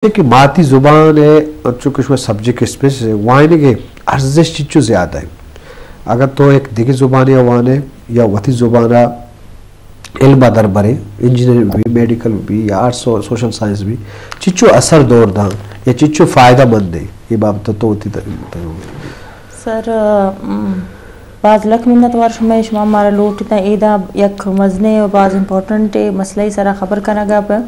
कि माती ज़ुबान है चूँकि उसमें सब्जेक्ट स्पेस है वाइन के अर्जिश चीज़ ज़्यादा है अगर तो एक दिगी ज़ुबान या वाने या वती ज़ुबाना इल्म दर बरे इंजीनियरिंग भी मेडिकल भी या आर्ट्स और सोशल साइंस भी चिच्चो असर दौर दा या चिच्चो फ़ायदा मंद है ये बात तो होती सर बाज़ लख मिन्नत वार में शुमा मारा लोट इतना एदा यक मजने और बाज़ इम्पोर्टेंट मसला ही सारा खबर करना गा पे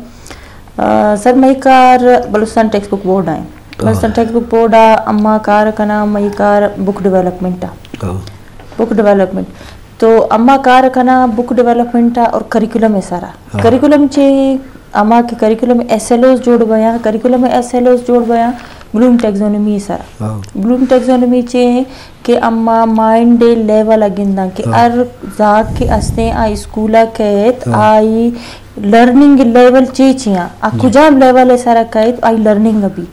सर मई कार बलुस्तान टेक्स्ट बुक बोर्ड आए बलुस्तान टेक्स्ट बुक बोर्ड आ अम्मा कार का नाम मई कार बुक डेवलपमेंट बुक डेवलपमेंट तो अम्मा कार का नाम बुक डेवलपमेंट और करिकुलम है सारा करिकुलम चे अम्मा के करिकुलम एसएलओस जोड़ बया करिकुलम में एसएलओस जोड़ बया ब्लूम टैक्सोनॉमी सारा ब्लूम टैक्सोनॉमी चे के अम्मा माइंड डे लेवल अगिंदा के अर जाग के अस्ते आ स्कूला कहत आई लर्निंग लेवल चेचिया आ कुजाम लेवल है सारा कहत आई लर्निंग अभी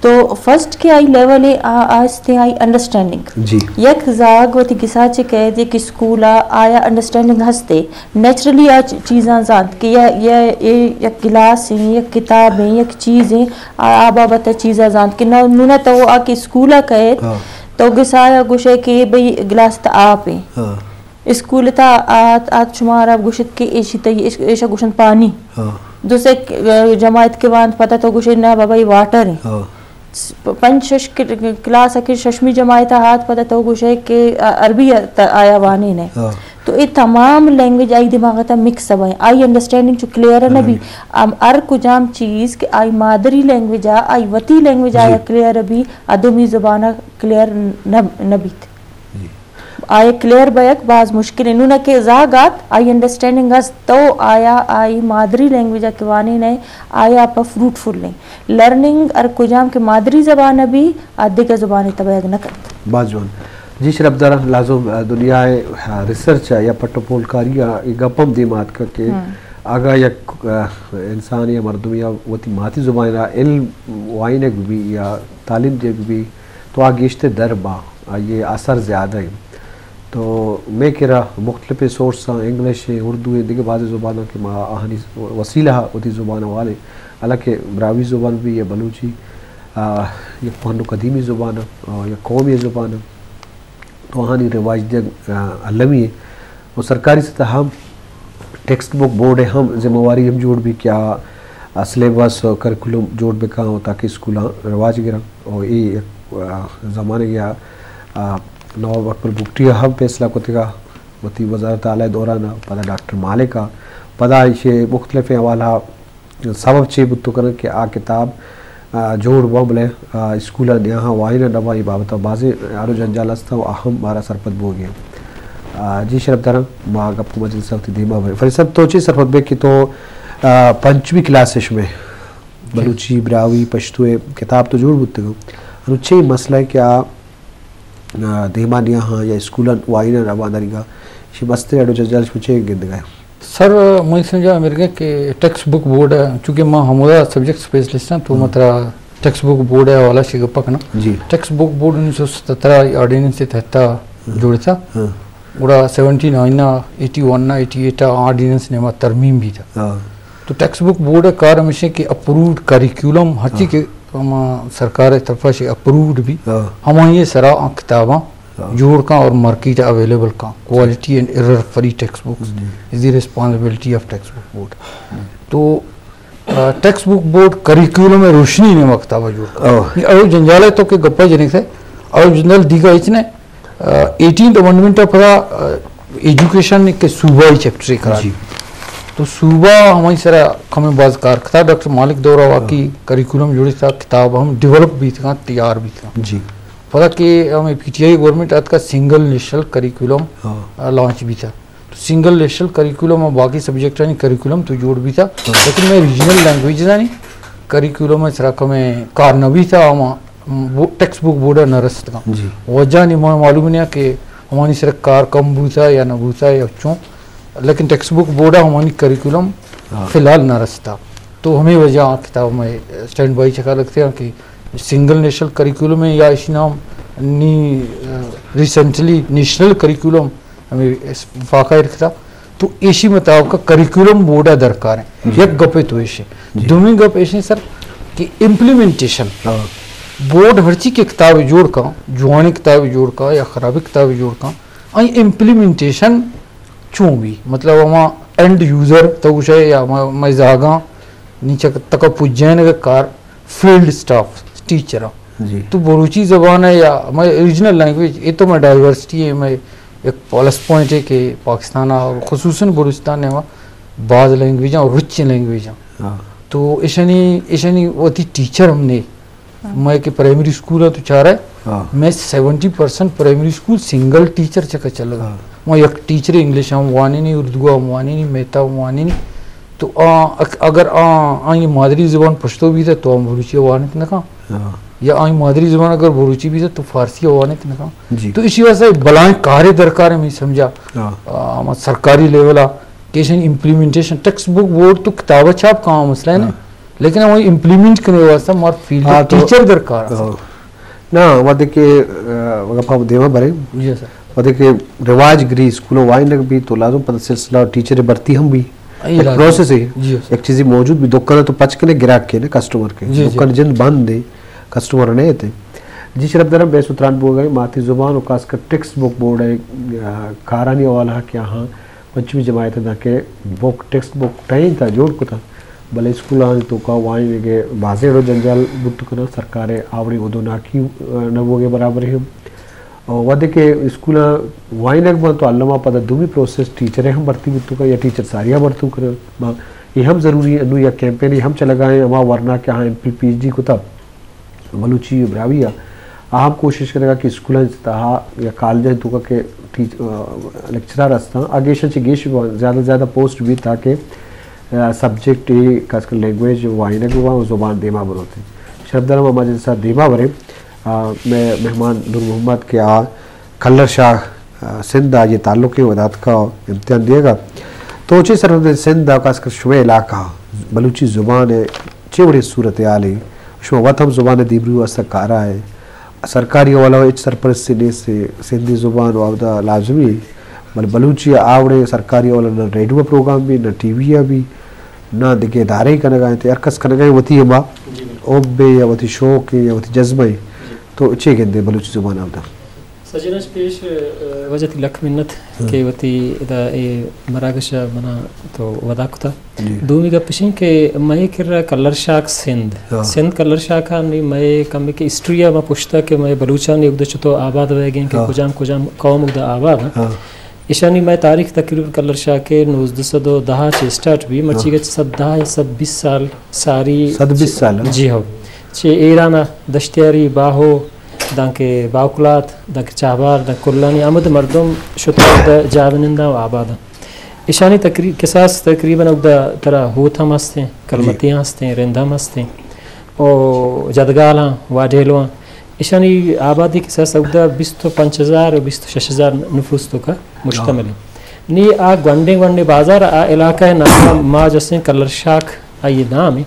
तो फर्स्ट के आई लेवल है आस्ते आई अंडरस्टैंडिंग यक जाग वती किसाचे कहत कि स्कूला आया अंडरस्टैंडिंग हस्ते नेचुरली आ चीज़ां जात कि ये क्लास है या किताब है या चीज़ है आ बाबत चीज़ां जात कि ना तो आ कि स्कूला कहत तो गिसाया गुशे के भाई गिलास ता आप है स्कूल ता आत शुमारा गुशत के ऐशा गुशन पानी दूसरे जमात के बाद पता तो गुशे ना बाबा ये वाटर है पंच क्लास आखिर शशमी जमात हाथ पता तो गुशे के अरबी आया वानी ने तो ये तमाम लैंग्वेज आई दिमाग था मिक्स सब है आई अंडरस्टैंडिंग जो क्लियर है ना भी अर कुजाम चीज़ के आई मादरी लैंग्वेज आई वती लैंग्वेज आया क्लियर अभी अदमी ज़बाना क्लियर न भी आए क्लियर बैक बाज मुश्किल इन्होंने के जागात आई अंडरस्टैंडिंग हस तो आया आई मादरी लैंग्वेज के वाने ने आया पर फ्रूटफुल नहीं लर्निंग और कुजाम के मादरी ज़बान भी आदि का ज़बान तबैग न करता बाजवान जी शरबदारा लाजुम दुनिया है रिसर्च या पट्टोपोलकारी या गपम दिमाग का के आगा या इंसान या मर्दम या वती माती ज़ुबान इल्म वाइन भी या तालीम दे भी तो आगे दर बा ये असर ज़्यादा है तो मैं कह रहा मुख्तलिफ सोर्स इंग्लिश उर्दू है दिखे बाज़ ज़ुबानों के आहनी वसीला होती ज़ुबान वाले हालांकि ब्रावी ज़ुबान भी या बलूची या फ़ानो कदीमी ज़ुबान या कौमी ज़ुबान तो आहनी रिवाज अलमी है वो सरकारी सतह हम टेक्स्ट बुक बोर्ड है हम जिम्मेवारी हम जोड़ भी क्या सिलेबस करिकुलम जोड़ भी कहाँ ताकि स्कूल रिवाज गिरा और ये ज़माने या नवाब अकबर बुकटी हम फैसला कोतिका वती वज़ारत आला दौरान पदा डॉक्टर मालिका पदा ये मुख्तलिफ हवाला सबब चे बुत कर के आ किताब जोड़ बबले स्कूल यहाँ वाइन नबा बाबत बाज़े आरो जंजाल था अहम मारा सरपत बो गया जी शरफ दर माँ गप मजलिस सख्त धीमा भाई फिर सब तो ची सरपत बे की तो पंचवी क्लास में बलूची ब्रावी पश्तो किताब तो जोड़ बुत रुचे मसला है क्या देमान यहाँ या स्कूल वाइन रवादारी का शिमस्ते अडो जजाल पूछे गिंद गए सर मैं समझा अमेरिका के टेक्स्ट बुक बोर्ड है चूँकि मैं हमारा सब्जेक्ट स्पेशलिस्ट हैं तो मतलब टेक्स्ट बुक बोर्ड है वाला शिग पकना जी टेक्स्ट बुक बोर्ड 1977 ऑर्डिनेंस से तहता जोड़े था उड़ा 79 81 88 ऑर्डिनेंस ने मत तरमीम भी था तो टेक्स्ट बुक बोर्ड कार हमेशा के अप्रूव्ड करिकुलम हर चीज के सरकार तरफा से अप्रूव्ड भी हम ये सरा किताबा जोड़ का और मार्केट अवेलेबल का quality and error free text books is the responsibility of text book board तो टेक्स्ट बुक बोर्ड करिकुलम में रोशनी ने किताबा जोड़ का और जंजाल तो के गप्पा जने से और जनरल दीगा इसने 18th अमेंडमेंट ऑफ एजुकेशन के सूबाई चैप्टर करा तो सुबह हमारी सारा हमें बाज कार था डॉक्टर मालिक दौरा वाकई करिकुलम जुड़ी था किताब हम डेवलप भी था तैयार भी था जी पता कि हमें पीटीआई गवर्नमेंट आज का सिंगल नेशनल करिकुलम लॉन्च भी था तो सिंगल नेशनल करिकुलम और बाकी सब्जेक्ट नहीं करिकुलम तो जोड़ भी था लेकिन मैं रीजनल लैंग्वेज था नहीं करिकुलम में सरा हमें कार भी था हम टेक्स्ट बुक बोर्ड नरस था वजह नहीं मालूम नहीं कि हमारी सर कार कम भूसा या न भूसा या अच्छों लेकिन टेक्स्ट बुक बोर्ड हमारी करिकुलम फिलहाल न रस्ता तो हमें वजह किताब में स्टैंड बाई चका लगते हैं कि सिंगल नेशनल करिकुलम में या इसी नाम नी रिसेंटली नेशनल करिकुलम हमें फाका रखता तो ऐसी मुताबिक करिकुलम बोर्ड दरकार है एक गपे तो ऐसे दुमी गप ऐसे सर कि इम्प्लीमेंटेशन बोर्ड हरची के किताब जोड़ का जुआनी किताब जोड़ का या खराबी किताब जोड़ का आई इम्प्लीमेंटेशन चूँ भी मतलब वहाँ एंड यूज़र तो उसे या मैं जागा नीचे तक पुजैन का कार फील्ड स्टाफ टीचर तो बलूची ज़बान है या मैं रीजनल लैंग्वेज ये तो मैं डाइवर्सिटी है मैं एक प्लस पॉइंट है कि पाकिस्तान और ख़ुसूसन बलूचिस्तान में बाज़ लैंग्वेज और रिच लैंग्वेज तो ऐसा वो थी टीचर हमने मैं कि प्राइमरी स्कूल है तो चाह रहा है मैं 70% प्राइमरी स्कूल सिंगल टीचर चक्कर चल रहा मैं एक टीचर इंग्लिश हम वानी नहीं उर्दू हम वानी नहीं मेहता वानी नहीं तो अगर आई मादरी ज़बान पश्तो भी था तो हम बलूची वानी ना कहा या आई मादरी ज़बान अगर बलूची भी था तो फारसी वानी ना कहा तो इसी वजह से बलाएं कार्य दरकार है मैं समझा सरकारी लेवल कैसे इम्प्लीमेंटेशन टेक्स्ट बुक बोर्ड तो किताब छाप कहाँ मसला है ना लेकिन वही इम्प्लीमेंट करने वास्ते हमारे फील्ड टीचर दरकार ना वो देखिए वगैरह देवा भरे जी सर वो देखिए रिवाज गरी स्कूलों वाइन भी तो लाजम पता सिलसिला टीचर भर्ती हम भी प्रोसेस है एक चीज़ मौजूद भी दुकान तो पच के ने गिराक के ने कस्टमर के दुकान जिन बंद दे कस्टमर ने थे जी शरफ दरम बेसुतरान बोल गए माती ज़ुबान और खासकर टेक्स्ट बुक बोर्ड है खारानी वाला के यहाँ पंचमी जमायत था कि बुक टेक्स्ट बुक टाइम था जोड़ को था भले स्कूल आने तो का वाइन के बाजे रो जंजाल बुत करना सरकार आवड़ी उदो नाकी नवो के बराबर है और वह के स्कूल वाइन अकबर तो अल्लामा पता दूमी प्रोसेस टीचर हम भर्ती बुतू का या टीचर सारिया भर्तू कर ये हम ज़रूरी अनु या कैंपेन हम चला गए हमारा वरना क्या हाँ PhD को था बलूची ब्राविया हम कोशिश करेगा कि स्कूल या कॉलेज तो के लेक्चरर असता आगे गेश ज़्यादा से ज़्यादा पोस्ट भी ताकि सब्जेक्ट ये खासकर लैंग्वेज वाइन वहाँ ज़ुबान देमा बनोते शरफदरम हमारे साथ देमा भरे मैं मेहमान नूर मोहम्मद के खल्लर शाह सिंध ये ताल्लुक़ वदात का इम्तिहान दिएगा तो उची सर सिंध खासकर शुबे इलाका बलूची ज़ुबान है चिवड़ी सूरत हाल है उसमें वतम ज़ुबान दीबरू असर कारा है सरकारी वाला इच सरपरस्ती से सिंधी ज़ुबान वादा लाजमी मतलब बलूची आवड़े सरकारी वाला न रेडियो प्रोग्राम भी न TV भी न दिखे इदारे कन गए थे अरकस कन गए वती अम्मा ओबे या वती शौक या वती जज्बे तो अच्छे कहते बलूची ज़ुबान आवदा सजनश पेश वजह लख मिन्नत के वती इदा ए मरागशा मना तो वदाकुता दूमी का पिशिंग के मैं किर कलर शाक सिंध कलर शाक नहीं मैं कम के हिस्ट्रिया में पुछता के मैं बलूचा ने उधर तो आबाद रह गए के कुजाम कौम उधर आबाद ईशानी मैं तारीख तकरीबन कलर शाह के 1910 से स्टार्ट भी मची के 20 साल सारी 20 साल जी हो चे ईराना दश्तियारी बाहो दांके बावकुलात दांके चाहबार दांके कुल्लानी आमद मर्दम शुतुद जावनिंदा आबाद ईशानी तकरीब किसास तकरीबन उदा तरह होता मस्ते कलमतियाँ हस्ते रेंदा मस्ते ओ जदगाला वाडेलवा ईशानी आबादी के साथ उदा 25,000 और 26,000 नफूस तो का मुश्तमिल नी आ गंडे बाजार आ इलाका है ना माँ जैसे कलर शाख आई नाम है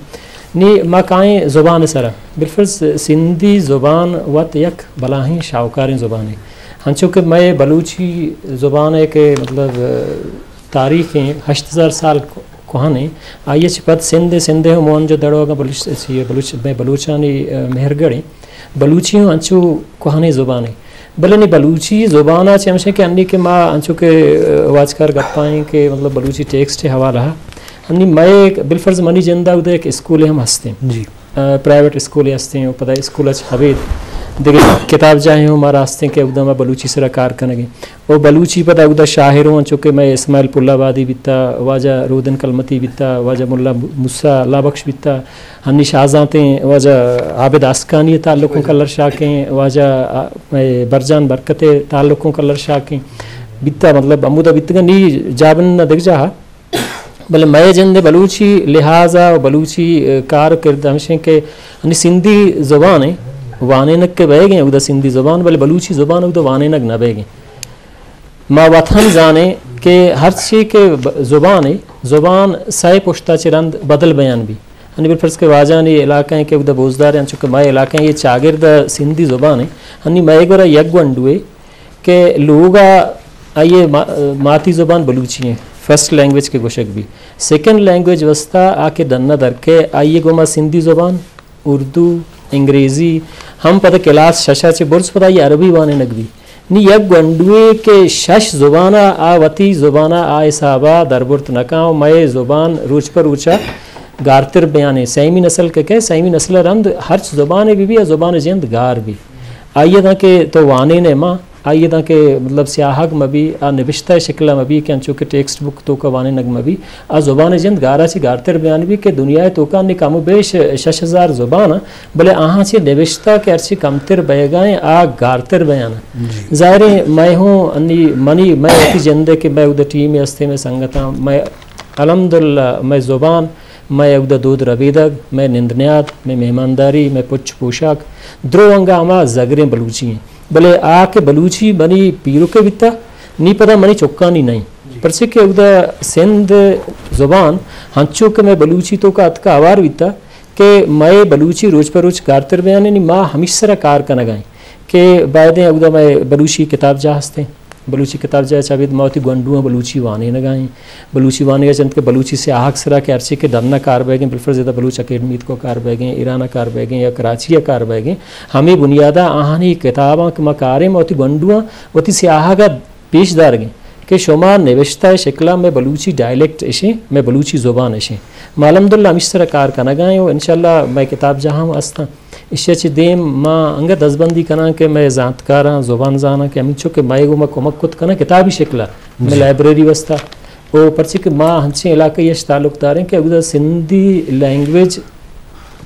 नी माँ काएँ ज़ुबान सरा बिल्कुल सिंधी ज़ुबान वत यक बलाही शाहकारी ज़ुबान है हंचो के मैं बलूची ज़ुबान है के मतलब तारीख़ हैं 8,000 साल कोहाने आइए छिपत सिंधे मोहन जो दड़ोगा बलूचानी मेहरगढ़ बलूची अंचू कोहानी ज़ुबान है भले नहीं बलूची ज़ुबान आज हमसे के अन्नी के माँ अंचू के वाजकार गप्पाएँ के मतलब बलूची टेक्स्ट है हवाला अन्नी मैं बिलफर्ज मनी जिंदा उधर एक स्कूल हम हंसते हैं जी प्राइवेट स्कूल हंसते हैं पता स्कूल हवेद देखिए किताब जाए हमारा हंसते के उदा मैं बलूची से कार करेंगे वो बलूची पता उदा शाहिरों चुके मैं इस्माइल पुल्लाबादी बिता वाजा रोदन कलमती बिता वाजा मुल्ला मुस्सा लाबख्श बिता हन्नी शाहजाते वाजा आबिद आस्कानी ताल्लुकों कलर शाखें वाजा बरजान बरकते ताल्लुकों कलर शाखें बिता मतलब अमुदा बिता नी जाबन न देख जा भले मैं जिंदे बलूची लिहाजा बलूची कार किरदामशें के हन्नी सिंधी ज़ुबान है वाने नक के बह गए उधर सिंधी ज़ुबान भले बलूची ज़ुबान उधर वाने नक न बह गए माँ वतन जाने के हर चीज़ के ज़ुबान है ज़ुबान साए पुश्ता चिरंद बदल बयान भी हनी बिल फर्ज के वाजानी इलाका है के उधर बोझदार हैं चुके माए इलाका है ये चागिर्द सिंधी ज़ुबान है हनी मैं गोरा यगवंडुए के लोग आइए माती ज़ुबान बलूची है फर्स्ट लैंग्वेज के गोशक भी सेकंड लैंग्वेज वस्ता आके दन्ना दर के आइए गोमा सिंधी ज़ुबान उर्दू अंग्रेज़ी हम पता क्लास शशा चे बुर्स पता ये अरबी वाने नगवी नी यक गंडुए के शश ज़ुबाना आ वती ज़ुबाना आ इसाबा दरबुर्त नकाओ मय ज़ुबान रूच पर ऊँचा गारतिर बयाने सैमी नस्ल के कह सैमी नस्ल रंद हर ज़ुबान भी ज़ुबान जिंद गार भी आइए था के तो वाने ने माँ आइए था के मतलब सियाहक मबी आ निबिश्ता शिकला मबी क्या चूँकि टेक्स्ट बुक तो का वाने नग मबी आ ज़ुबान जिंद गारा सी गारतिर बयान भी के दुनिया तो का निकामो बेश 6000 ज़ुबान भले आहाँ से निबिश्ता के अर्सी कमतिर बयगाएं आ गारतिर बयान ज़ाहिर मैं हूँ अन्नी मनी मैं ऐसी जिंदे के मैं उधर टीम हस्ते में संगता मैं अल्हम्दुलिल्लाह मैं ज़ुबान मैं उधर दूध रबीदग मैं निंदनियात मैं मेहमानदारी मैं पुच्छ पोशाक द्रो अंगा अमा जगरें बलूची हैं भले आके बलूची बनी पीरो के बिता नी पता मनी चौका नहीं पर से के उधर सिंध ज़ुबान हंचो के मैं बलूची तो का अतका आवार बिता के मैं बलूची रोज पर रोज कारतर बयाने नी माँ हमेशा कार का नगाएं के बायदे उधर मैं बलूची किताब जा हंसते बलूची किताब जाए चाबिद मौती गंडुआ बलूची वाने लगाएं बलूची वाने चंद के बलूची से आहक सरा के अरसे के डरना कार बैगें बिल्कुल ज़्यादा बलूच अकेडमी को कार बैगें ईराना कार बैगें या कराची कार बैगें हमें बुनियादा आहानी किताबा मकारे मौती गंडुआ वती से आहा पेशदार गए कि शुमार निविश्ता शिकला में बलूची डायलेक्ट इशे मैं बलूची ज़ुबान इशे मालमदुल्ला हम इस तरह कार का नगाएँ और इंशाल्लाह मैं किताब जहाँ अस्ता इश्य देम माँ अंग दसबंदी कना के मैं ज़ातकारा ज़ुबान जाना के अमिचो के मैं गो मैं कुमक कुत कना किताबी शिकला मैं लाइब्रेरी वस्ता ओ परची के माँ हंसे इलाके यश ताल्लुकदार हैं कि उधर सिंधी लैंग्वेज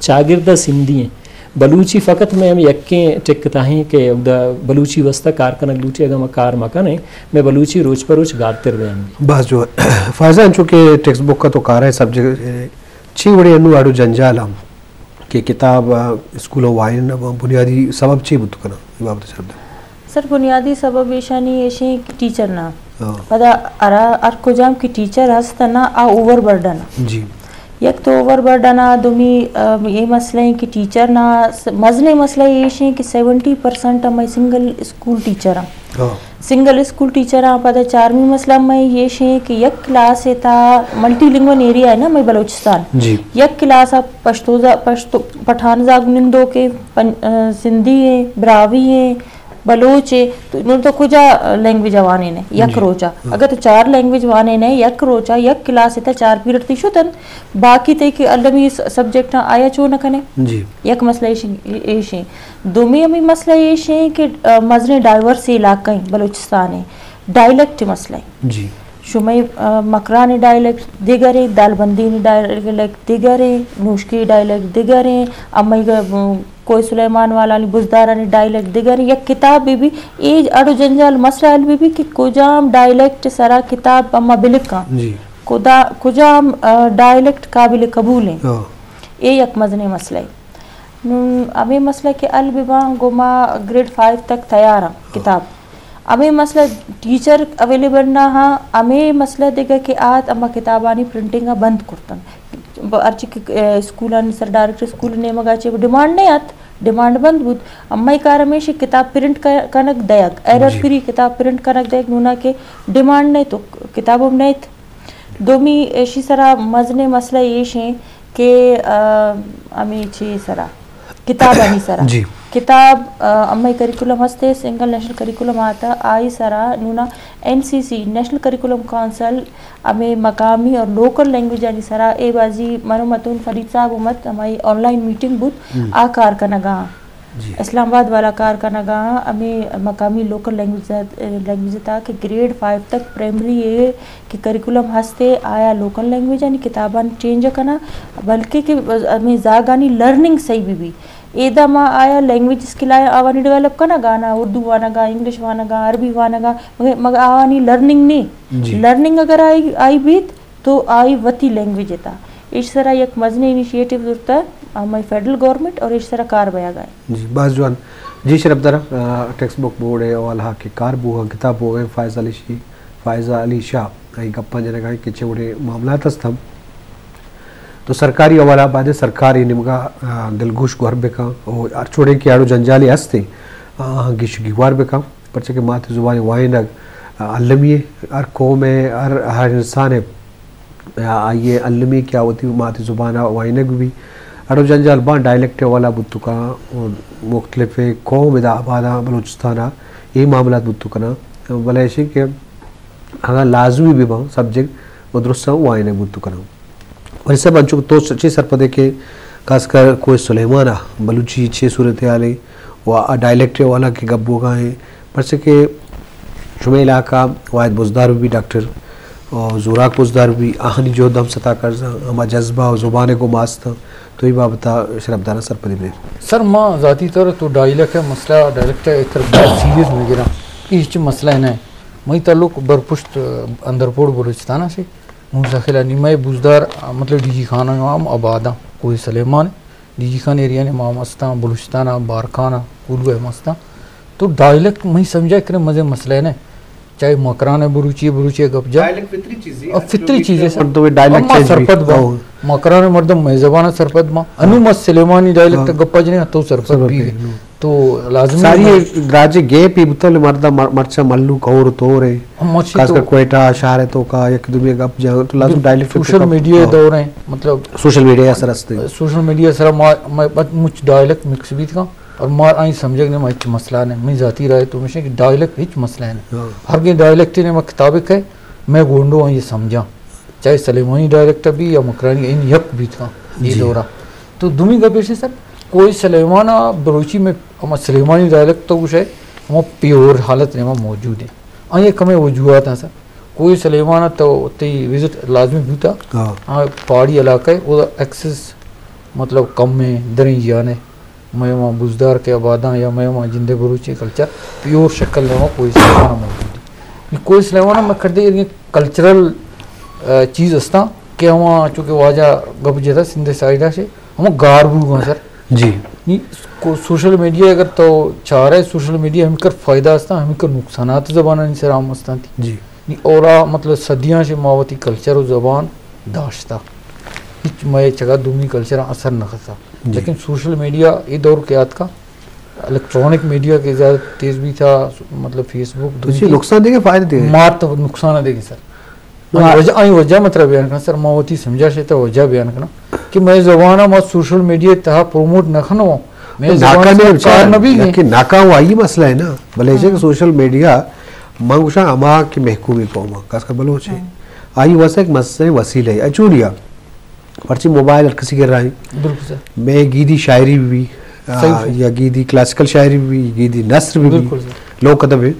चागिरदा सिंधी हैं बलूची फ़कत में हम यक्के टिकता हैं कि उधर बलूची वस्ता कार कनक लूटी अगर मैं कार मकान है मैं बलूची रोज पर रोज गाते रहे हैं बस जो फायजा चूँकि टेक्स्ट बुक का तो कार है सब्जेक्ट छी बड़े अनु आड़ू जंजाल हम कि किताब स्कूलों वाइन बुनियादी सबब ची बुत कना ये बात शब्द सर बुनियादी सबब ईशानी ऐसे टीचर ना पता अरा अर को जाम की टीचर हस्ता ना आ ओवर बर्डन जी एक तो ओवर बर्डन आ दुमी ये मसला है कि टीचर ना मजने मसला ये है कि 70% मैं सिंगल स्कूल टीचर हाँ सिंगल स्कूल टीचर हाँ पता 4वीं मसला मैं ये है कि एक क्लास है था मल्टीलिंगुअल एरिया है ना मैं बलूचिस्तान जी एक क्लास आप पश्तो पठान जागनिंदो के सिंधी है ब्रावी है बलोच है तो इन्होंने तो कुछ लैंग्वेज वाने ने यक रोचा अगर तो 4 लैंग्वेज वाने ने यक रोचा यक क्लास है 4 पीरियड थी शुतन बाकी ते कि अलमी सब्जेक्ट आया चो न कने जी यक मसला ये दुमी अमी मसला ये है कि मजने डाइवर्स इलाका है बलूचिस्तान है डायलेक्ट मसला है जी शुमई मकरानी डायलेक्ट दिगर है दालबंदी डायलेक्ट दिगर है नूशकी डायलेक्ट दिगर है अम्मई कोई सुलेमान वाला बुजदारानी डायलेक्ट दिगर या किताब भी एज अड़ो जंजाल मसला भी कि कुजाम डायलेक्ट सरा किताब अम्मा बिलिक का कुजाम डायलेक्ट काबिल कबूल है ये एक मजने मसला है अभी मसला कि अल बिबा गुमा ग्रेड 5 तक तैयार है किताब अभी मसला टीचर अवेलेबल ना हाँ अमे मसला देगा कि आज अम्मा किताबानी प्रिंटिंग बंद करतन Archi school sir director school ने मगाचे डिमांड नहीं आत डिमांड बंद बुद अम्मा कार हमेशा किताब प्रिंट कनक दयक एरर फ्री किताब प्रिंट कनक दयक नूना के डिमांड नहीं तो किताबों नहीं दोमी ऐसी सरा मजने मसला ये है कि अमी ची सरा किताब आनी सरा जी किताब अम्मा करिकुलम हस्ते सिंगल नेशनल करिकुलम आता आई सरा नूना एनसीसी नेशनल करिकुलम काउंसिल हमें मकामी और लोकल लैंग्वेज यानी सरा ए बाजी मनुमतुन फरीद साहब उमत हमारी ऑनलाइन मीटिंग बुत आ कार का नगा इस्लामाबाद वाला कार का नगा हमें मकामी लोकल लैंग्वेज था कि ग्रेड 5 तक प्राइमरी ये कि करिकुलम हस्ते आया लोकल लैंग्वेज यानी किताबान चेंज करना बल्कि कि हमें जागानी लर्निंग सही भी एदा माँ आया लैंग्वेज स्किल आया आवानी डेवलप करना गाना उर्दू वाना गा इंग्लिश वाना गा अरबी वाना गा मगर आवानी लर्निंग नहीं लर्निंग अगर आई भी तो आई वती लैंग्वेज था इस तरह एक मजने इनिशिएटिव होता है हमारी फेडरल गवर्नमेंट और इस तरह कार बया गए जी बस जवान जी शरफदरा टेक्स्ट बुक बोर्ड है और हाँ के कार बुआ किताब हो गए फ़ायज़ा अली शाह गप्पा जन गा कि बड़े मामला तस्तम तो सरकारी हवाला बाद सरकारी निमगा दिलगुश गुहर बेका और अरचोड़े के आड़ो जंजाली हस्ते गिश गिवार बेका परचे के माथे जुबान वाइनग अलमी अर कौम है हर इंसान है ये अलमी क्या होती माथे जुबान वाइनग भी अडो जंजाल बा डायलेक्ट वाला बुत्तुका मुख्तलिफ कौम इदा आबादा बलूचिस्ताना ये मामला बुत्तुकना भले ऐसे कि अगर लाजमी भी बा सब्जेक्ट मदरसा वाइने बुत्तुकना और इससे बच्चों तो सच्ची सरपदे के खासकर कोई सुलेमाना बलूची छः सूरत आले व डायलेक्ट वाला के गब्बो का है पर से के शुमे इलाका वायद बुजदार भी डॉक्टर और जुराक बुजदार भी आहनी जो दम सता कर हमारा जज्बा और ज़ुबान को मास्त तो ये बाबता शरफदारा सरपदे में सर माँ ज़ाती तौर तो डायलेक्ट है मसला डायलेक्ट है एक तरफ सीरियस में गिरा इस मसला है ना मई ताल्लुक बरपुश्त अंदरपोड़ बलूचिस्ताना से मुंसखिला निमाय बुजदार मतलब डीजी खाना इमाम आबादा कोई सलेमान डीजी खान एरिया ने माम मस्ता बलूचिस्ताना बारखाना उलू है मस्ता तो डायलेक्ट मैं समझा करे मजे मसला है ना चाहे मकरान है बुरुची गपजा और फितरी चीज़ है सर तो डायलेक्ट सरपत बा मकरान मर्दम मेजबाना सरपत मा अनुमत सलेमानी डायलेक्ट गप्पा जने तो सरपत भी है तो लाजमी सारी राज्य गैप ही बुतल मर्दा मर्चा मल्लू कौर तोरे खासकर क्वेटा शहर तो का एक दुनिया गप जा तो लाजमी डायलेक्ट सोशल मीडिया दौर है मतलब सोशल मीडिया असर असते सोशल मीडिया सर मुझ डायलेक्ट मिक्स भी था और मार आई समझ ने मैं मसला ने मैं जाती रहे तो मुझे कि डायलेक्ट हिच मसला है हर के डायलेक्ट ने मैं किताबिक है मैं गोंडो ये समझा चाहे सलेमानी डायलेक्ट भी या मकरानी इन यक भी था ये दौरा तो दुमी गपे से सर कोई सलेमाना बलूची में हम सलेमानी डायलेक्ट तो कुछ है हम प्योर हालत में मौजूद है आइए कमे वजूहत हैं सर कोई सलेमाना तो ते विजिट लाजमी भी था पहाड़ी इलाका है वो एक्सेस मतलब कम में दरी जाने मैं वहाँ बुजदार के आबादा या मैं वहाँ जिंदे बलूची कल्चर प्योर शक्ल में वहाँ कोई सलेमाना मौजूद है कोई सलेमाना मैं कर दे कल्चरल चीज़ अस्ता कि वहाँ चूँकि वाजा गप जता सिंधे साइडा से हम गारबू गए सर जी को सोशल मीडिया अगर तो चाह रहे सोशल मीडिया हमकर फ़ायदा अस्ता हमकर नुकसानात ज़बान इन से राम अस्ता थी जी और मतलब सदियाँ से मावती कल्चर और ज़बान दाश्ता हिच मैं जगह दूनी कल्चर असर न खसा लेकिन सोशल मीडिया ये दौर के याद का इलेक्ट्रॉनिक मीडिया के ज़्यादा तेज़ भी था मतलब फेसबुक नुकसान देगा फायदे देगा मार तो नुकसान देगी सर वजह मतलब बयान करना सर मावती समझा से तो वजह बयान करना कि मैं ज़बाना मत सोशल मीडिया तहा प्रोमोट न खनो मैं नाका हुआ ये मसला है ना भले कि सोशल मीडिया मंगुशा अमा की महकूमी कौमा खासकर बलोच है आई वैसे एक मसले वसीले अचूरिया पर्ची मोबाइल और किसी गिर रहा है मैं गीदी शायरी भी या गीदी क्लासिकल शायरी भी गीदी नस्र भी लोग कदम है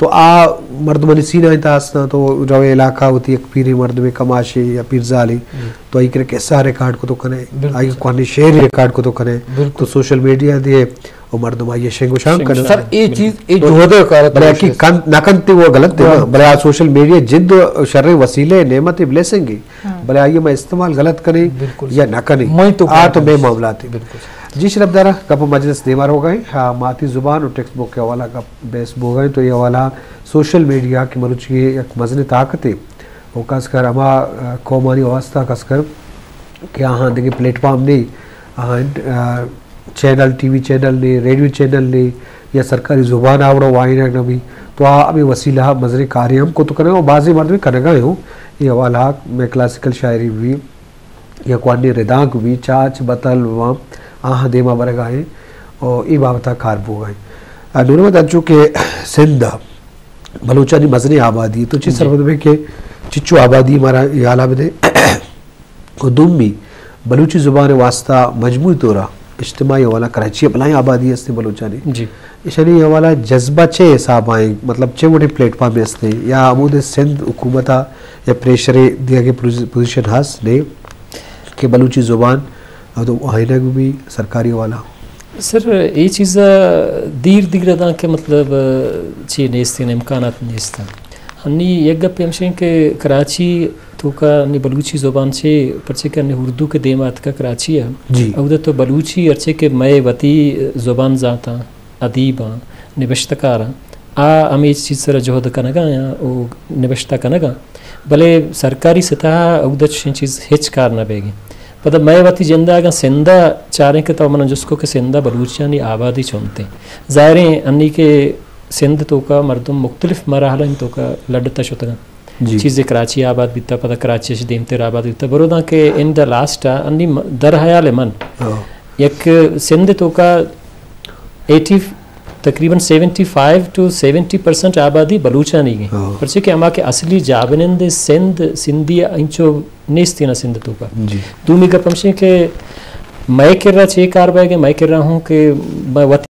तो आ मर्दमनी सीना तासना तो रवे इलाका होती एक पीरी मर्द में कमाशे या पीरजाली तो आई करे कैसा रिकॉर्ड को तो कने आई कोने शेयर रिकॉर्ड को तो कने तो सोशल मीडिया दिए और मर्दम आई शेंगो शाम करे सर ये चीज ये जोहदे कारत बले की नकंती वो गलत है बले आज सोशल मीडिया जिद शर्र वसीले नेमत ब्लेसिंग बले आई मैं इस्तेमाल गलत करे या ना करे आ तो मैं मामला थे जी शरफदारा कब मजलिस देवर हो गए हाँ माती ज़ुबान और टेक्स्ट बुक के हवाला का बेस हो गए तो ये हवाला सोशल मीडिया की मरुच की एक मजन ताकत है वो कसकर हमा कौमानी वास्ता कसकर क्या हाँ देखिए प्लेटफॉर्म नहीं चैनल टीवी चैनल ने रेडियो चैनल ने या सरकारी ज़ुबान आवड़ो वाइन नबी तो अभी वसीला मजर कार्यम को तो करें और बाज़ी मर्द भी करेगा हूँ ये हवाला में क्लासिकल शायरी भी या क्वानी रिदाक भी चाच बतल वहाँ आह देमा बरगा है और ये बाबता कारबो गए नूरमत अंचू के सिंध बलूचानी मजनी आबादी तो चीज सरबत में के चिच्चू आबादी हमारा याला में और दुम्मी बलूची ज़ुबान वास्ता मजमूई तौरा इज्तिमाई वाला कराची अपना आबादी है बलूचानी जी इशनी वाला जज्बा छे हिसाब आए मतलब छे मोटे प्लेटफॉर्म में या अमूद सिंध हुकूमत या प्रेशर दिया के पोजीशन हास ने के बलूची ज़ुबान तो आईना भी सरकारी वाला सर ये चीज़ दीर दिग्रदा के मतलब ची नेस्ते इम्कानात नेस्ता हन्नी एक गप हमशे के कराची तो का नि बलूची ज़ुबान से परचे का नि उर्दू के देमात का कराची है जी उधर तो बलूची अर्चे के मैं वती ज़ुबान जाता अदीबा निबश्तकारा आ हमें इस चीज़ सर जोहद कनगा या वो निबश्ता कनगा भले सरकारी सतह उधर चीज़ हिच कार न बेगी मतलब मैं वती जिंदा अगर सिंधा चारें के तो मन जिसको के सिंधा बलूचियानी आबादी चुनते ज़ाहिर अन्नी के सिंध तो का मर्दम मुख्तलिफ मराहल तो का लड़ता शुतगा चीज़ कराची आबाद बीता पता कराची दीमते आबाद बीता बरोदा के इन द लास्ट अन्नी दरहयाल मन एक सिंध तो का 80 तकरीबन 75 to 70% आबादी बलूचानी गई पर से कि अमा के असली जाबनंद सिंध सिंधी इंचो नेस्ती ना सिंध तो का दूमी का पंशे के मैं कर रहा छे कार बाय के मैं कर रहा हूँ कि